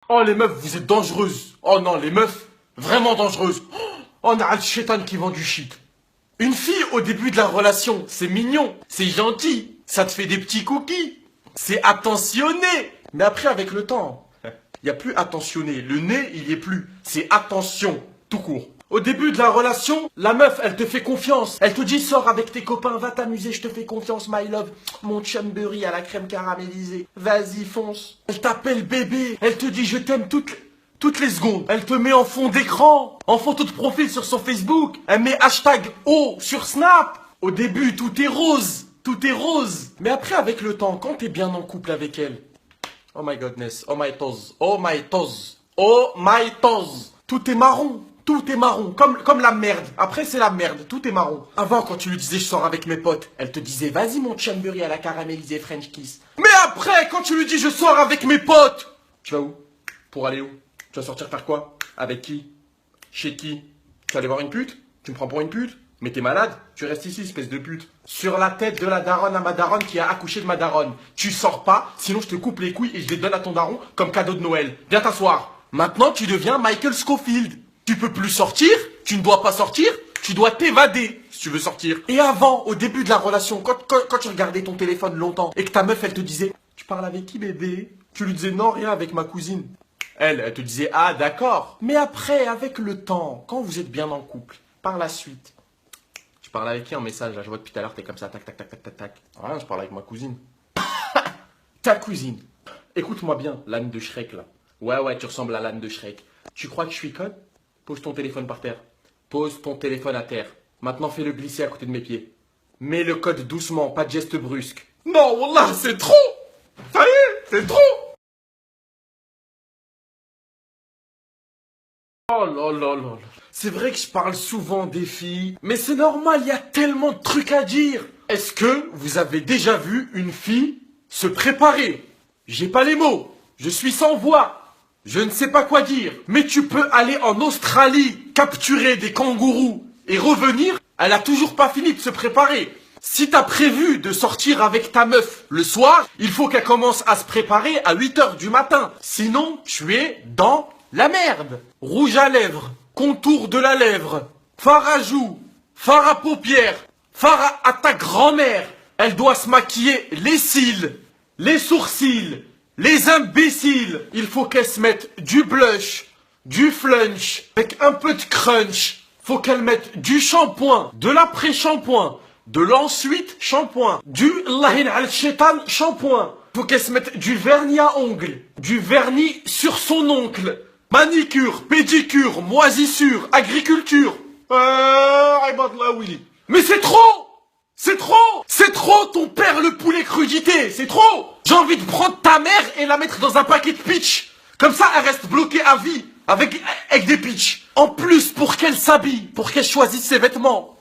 Oh les meufs, vous êtes dangereuses. Oh non, les meufs, vraiment dangereuses. Oh, on a le chétan qui vend du shit. Une fille au début de la relation, c'est mignon, c'est gentil, ça te fait des petits cookies, c'est attentionné. Mais après avec le temps, il n'y a plus attentionné, le nez il y est plus, c'est attention, tout court. Au début de la relation, la meuf elle te fait confiance, elle te dit sors avec tes copains, va t'amuser, je te fais confiance my love, mon chumberry à la crème caramélisée, vas-y fonce. Elle t'appelle bébé, elle te dit je t'aime toutes les secondes, elle te met en fond d'écran, en photo de profil sur son Facebook. Elle met hashtag O sur Snap. Au début, tout est rose. Tout est rose. Mais après, avec le temps, quand t'es bien en couple avec elle, oh my goodness, oh my toes, oh my toes, oh my toes. Tout est marron. Tout est marron. Comme la merde. Après, c'est la merde. Tout est marron. Avant, quand tu lui disais je sors avec mes potes, elle te disait vas-y mon chamberry à la caramélisée French kiss. Mais après, quand tu lui dis je sors avec mes potes, tu vas où? Pour aller où? Tu vas sortir faire quoi? Avec qui? Chez qui? Tu vas aller voir une pute? Tu me prends pour une pute? Mais t'es malade? Tu restes ici, espèce de pute. Sur la tête de la daronne à ma daronne qui a accouché de ma daronne. Tu sors pas, sinon je te coupe les couilles et je les donne à ton daron comme cadeau de Noël. Viens t'asseoir. Maintenant, tu deviens Michael Scofield. Tu peux plus sortir, tu ne dois pas sortir, tu dois t'évader si tu veux sortir. Et avant, au début de la relation, quand tu regardais ton téléphone longtemps et que ta meuf, elle te disait tu parles avec qui bébé? Tu lui disais non, rien, avec ma cousine. Elle te disait ah d'accord. Mais après, avec le temps, quand vous êtes bien en couple, par la suite, tu parles avec qui en message là? Je vois depuis tout à l'heure, t'es comme ça, tac, tac, tac, tac, tac, tac. Rien, je parle avec ma cousine. Ta cousine. Écoute-moi bien, l'âne de Shrek là. Ouais, tu ressembles à l'âne de Shrek. Tu crois que je suis con? Pose ton téléphone par terre. Pose ton téléphone à terre. Maintenant, fais-le glisser à côté de mes pieds. Mets le code doucement, pas de geste brusque. Non, wallah, c'est trop! Ça y est, c'est trop! Oh là là là là. C'est vrai que je parle souvent des filles, mais c'est normal, il y a tellement de trucs à dire. Est-ce que vous avez déjà vu une fille se préparer? J'ai pas les mots, je suis sans voix, je ne sais pas quoi dire. Mais tu peux aller en Australie, capturer des kangourous et revenir, elle a toujours pas fini de se préparer. Si t'as prévu de sortir avec ta meuf le soir, il faut qu'elle commence à se préparer à 8 heures du matin. Sinon, tu es dans la merde. Rouge à lèvres, contour de la lèvre, fard à joues, fard à paupières, fard à ta grand-mère. Elle doit se maquiller les cils, les sourcils, les imbéciles. Il faut qu'elle se mette du blush, du flunch, avec un peu de crunch. Faut qu'elle mette du shampoing, de l'après-shampoing, de l'ensuite shampoing, du lahin al-shaitan shampoing. Faut qu'elle se mette du vernis à ongles, du vernis sur son oncle. Manicure, pédicure, moisissure, agriculture. Ibadallah Willy. Mais c'est trop! C'est trop! C'est trop ton père le poulet crudité! C'est trop! J'ai envie de prendre ta mère et la mettre dans un paquet de pitch. Comme ça, elle reste bloquée à vie. Avec des pitchs. En plus, pour qu'elle s'habille, pour qu'elle choisisse ses vêtements.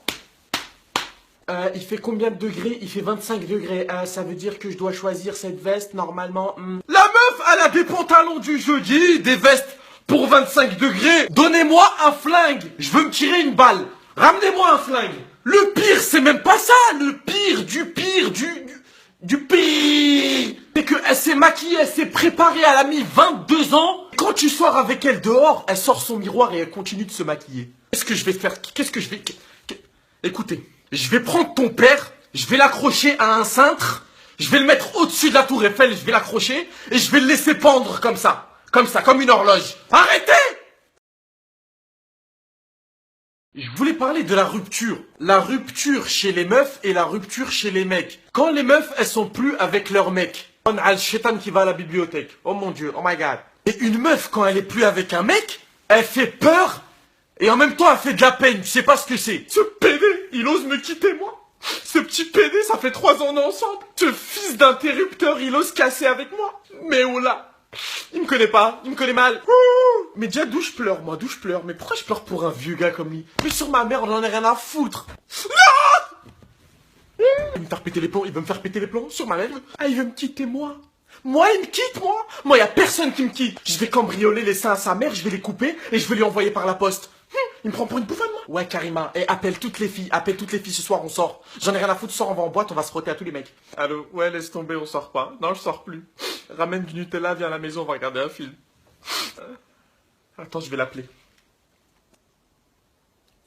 Il fait combien de degrés? Il fait 25 degrés. Ça veut dire que je dois choisir cette veste normalement. La meuf, elle a des pantalons du jeudi, des vestes pour 25 degrés. Donnez-moi un flingue. Je veux me tirer une balle. Ramenez-moi un flingue. Le pire, c'est même pas ça. Le pire, du pire, du pire. C'est qu'elle s'est maquillée, elle s'est préparée, elle a mis 22 ans. Quand tu sors avec elle dehors, elle sort son miroir et elle continue de se maquiller. Qu'est-ce que je vais faire? Qu'est-ce que je vais... Écoutez, je vais prendre ton père, je vais l'accrocher à un cintre, je vais le mettre au-dessus de la tour Eiffel, je vais l'accrocher et je vais le laisser pendre comme ça, comme une horloge. Arrêtez! Je voulais parler de la rupture. La rupture chez les meufs et la rupture chez les mecs. Quand les meufs, elles sont plus avec leur mec. On a le chétan qui va à la bibliothèque. Oh mon dieu, oh my god. Et une meuf, quand elle est plus avec un mec, elle fait peur et en même temps elle fait de la peine. Tu sais pas ce que c'est. Ce pédé, il ose me quitter moi. Ce petit pédé, ça fait 3 ans ensemble. Ce fils d'interrupteur, il ose casser avec moi. Mais oh là, il me connaît pas, il me connaît mal. Ouh. Mais déjà d'où je pleure moi, d'où je pleure. Mais pourquoi je pleure pour un vieux gars comme lui? Mais sur ma mère, on en a rien à foutre. Non! Il veut me faire péter les plombs, il veut me faire péter les plombs sur ma mère. Ah, il veut me quitter moi. Moi, il me quitte, moi. Moi, y a personne qui me quitte. Je vais cambrioler les seins à sa mère, je vais les couper et je vais lui envoyer par la poste. Il me prend pour une bouffonne, moi. Ouais, Karima. Et appelle toutes les filles ce soir, on sort. J'en ai rien à foutre, ce soir, on va en boîte, on va se frotter à tous les mecs. Allô? Ouais, laisse tomber, on sort pas. Non, je sors plus. Ramène du Nutella, viens à la maison, on va regarder un film. Attends, je vais l'appeler.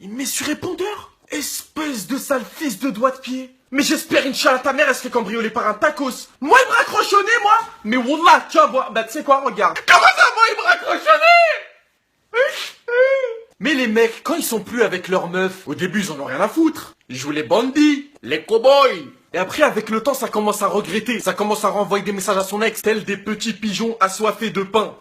Il met sur répondeur. Espèce de sale fils de doigt de pied. Mais j'espère, Inch'Allah, ta mère, elle se fait cambrioler par un tacos. Moi, il me raccroche au nez, moi. Mais wallah, tu vas voir. Bah, tu sais quoi, regarde. Comment ça, moi, il me raccroche au nez? Mais les mecs, quand ils sont plus avec leurs meufs, au début, ils en ont rien à foutre. Ils jouent les bandits, les cow-boys. Et après, avec le temps, ça commence à regretter. Ça commence à renvoyer des messages à son ex, tels des petits pigeons assoiffés de pain.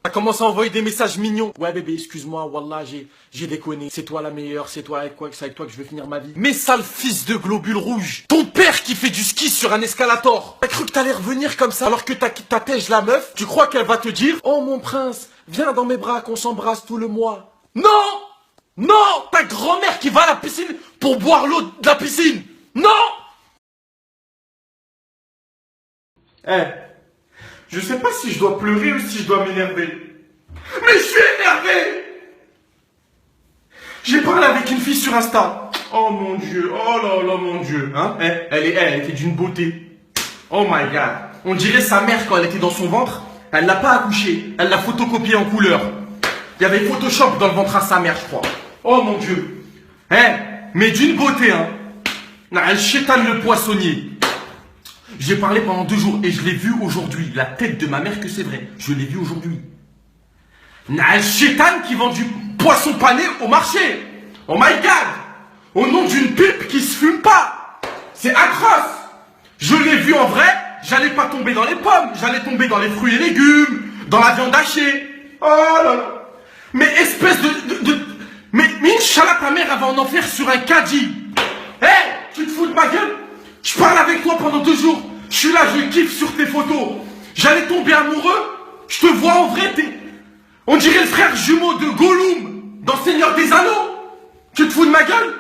Ça commence à envoyer des messages mignons. Ouais bébé, excuse-moi, wallah, j'ai déconné. C'est toi la meilleure, c'est toi avec c'est avec toi que je vais finir ma vie. Mais sale fils de globule rouge. Ton père qui fait du ski sur un escalator. T'as cru que t'allais revenir comme ça alors que t'as tège la meuf? Tu crois qu'elle va te dire: oh mon prince, viens dans mes bras qu'on s'embrasse tout le mois? Non! Non! Ta grand-mère qui va à la piscine pour boire l'eau de la piscine! Non! Eh, je sais pas si je dois pleurer ou si je dois m'énerver. Mais je suis énervé! J'ai parlé avec une fille sur Insta. Oh mon dieu, oh là là mon dieu. Hein? Elle était d'une beauté. Oh my god. On dirait sa mère quand elle était dans son ventre. Elle l'a pas accouché, elle l'a photocopié en couleur. Il y avait Photoshop dans le ventre à sa mère, je crois. Oh mon dieu. Mais d'une beauté, hein. Elle chétane le poissonnier. J'ai parlé pendant 2 jours et je l'ai vu aujourd'hui. La tête de ma mère que c'est vrai. Je l'ai vu aujourd'hui. Naël Chétane qui vend du poisson pané au marché. Oh my god. Au nom d'une pipe qui se fume pas. C'est atroce. Je l'ai vu en vrai. J'allais pas tomber dans les pommes. J'allais tomber dans les fruits et légumes. Dans la viande hachée. Oh là là. Mais espèce Mais Inch'Allah, ta mère elle va en enfer sur un caddie. Tu te fous de ma gueule? Je parle avec toi pendant 2 jours. Je suis là, je kiffe sur tes photos. J'allais tomber amoureux. Je te vois en vrai, on dirait le frère jumeau de Gollum dans Seigneur des Anneaux. Tu te fous de ma gueule?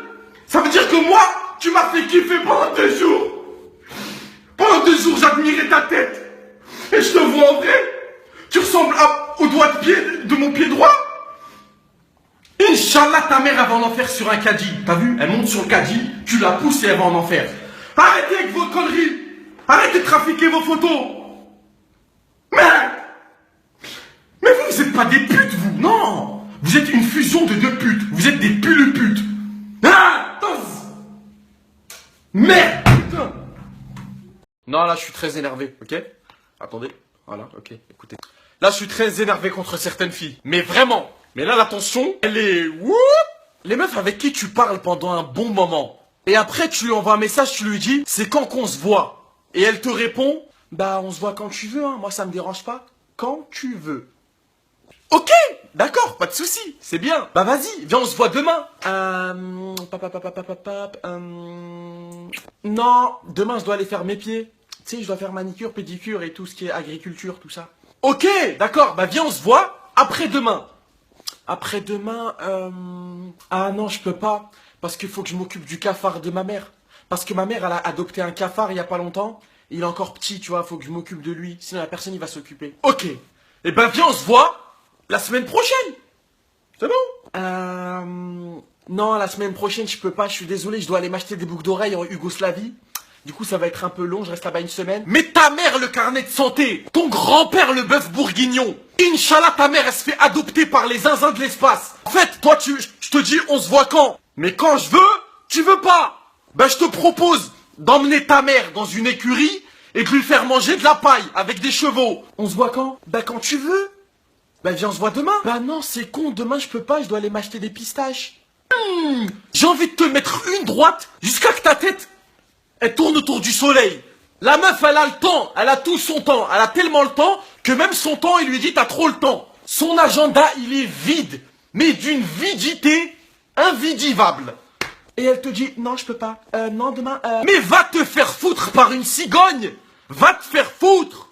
Ça veut dire que moi, tu m'as fait kiffer pendant 2 jours. Pendant 2 jours, j'admirais ta tête. Et je te vois en vrai. Tu ressembles au doigt de pied de mon pied droit. Inch'Allah, ta mère, elle va en enfer sur un caddie. T'as vu? Elle monte sur le caddie, tu la pousses et elle va en enfer. Arrêtez avec vos conneries. Arrêtez de trafiquer vos photos. Mais vous êtes pas des putes, vous. Non. Vous êtes une fusion de 2 putes. Vous êtes des putes. Merde, putain. Non, là, je suis très énervé, ok? Attendez. Voilà, ok, écoutez. Là, je suis très énervé contre certaines filles. Mais vraiment. Mais là, la tension, elle est... Woup. Les meufs avec qui tu parles pendant un bon moment. Et après, tu lui envoies un message, tu lui dis: c'est quand qu'on se voit? Et elle te répond: bah, on se voit quand tu veux, hein. Moi, ça me dérange pas. Quand tu veux. Ok, d'accord, pas de souci, c'est bien. Bah vas-y, viens, on se voit demain. Non, demain je dois aller faire mes pieds. Tu sais, je dois faire manicure, pédicure et tout ce qui est agriculture, tout ça. Ok, d'accord, bah viens, on se voit après-demain. Après-demain, ah non, je peux pas, parce qu'il faut que je m'occupe du cafard de ma mère. Parce que ma mère, elle a adopté un cafard il y a pas longtemps. Il est encore petit, tu vois, faut que je m'occupe de lui. Sinon la personne, il va s'occuper. Ok, et ben viens, on se voit la semaine prochaine. C'est bon? Non, la semaine prochaine, je peux pas, je suis désolé, je dois aller m'acheter des boucles d'oreilles en Yougoslavie. Du coup, ça va être un peu long, je reste là-bas une semaine. Mais ta mère, le carnet de santé. Ton grand-père, le bœuf bourguignon. Inch'Allah, ta mère, elle se fait adopter par les zinzins de l'espace. En fait, toi, je te dis, on se voit quand? Mais quand je veux, tu veux pas. Ben, je te propose d'emmener ta mère dans une écurie et de lui faire manger de la paille avec des chevaux. On se voit quand? Ben, quand tu veux. Ben, viens, on se voit demain. Bah non, c'est con, demain, je peux pas, je dois aller m'acheter des pistaches. J'ai envie de te mettre une droite jusqu'à que ta tête, elle tourne autour du soleil. La meuf, elle a le temps, elle a tout son temps. Elle a tellement le temps que même son temps, il lui dit: t'as trop le temps. Son agenda, il est vide, mais d'une vidité invidivable. Et elle te dit: non, je peux pas. Non, demain, Mais va te faire foutre par une cigogne. Va te faire foutre.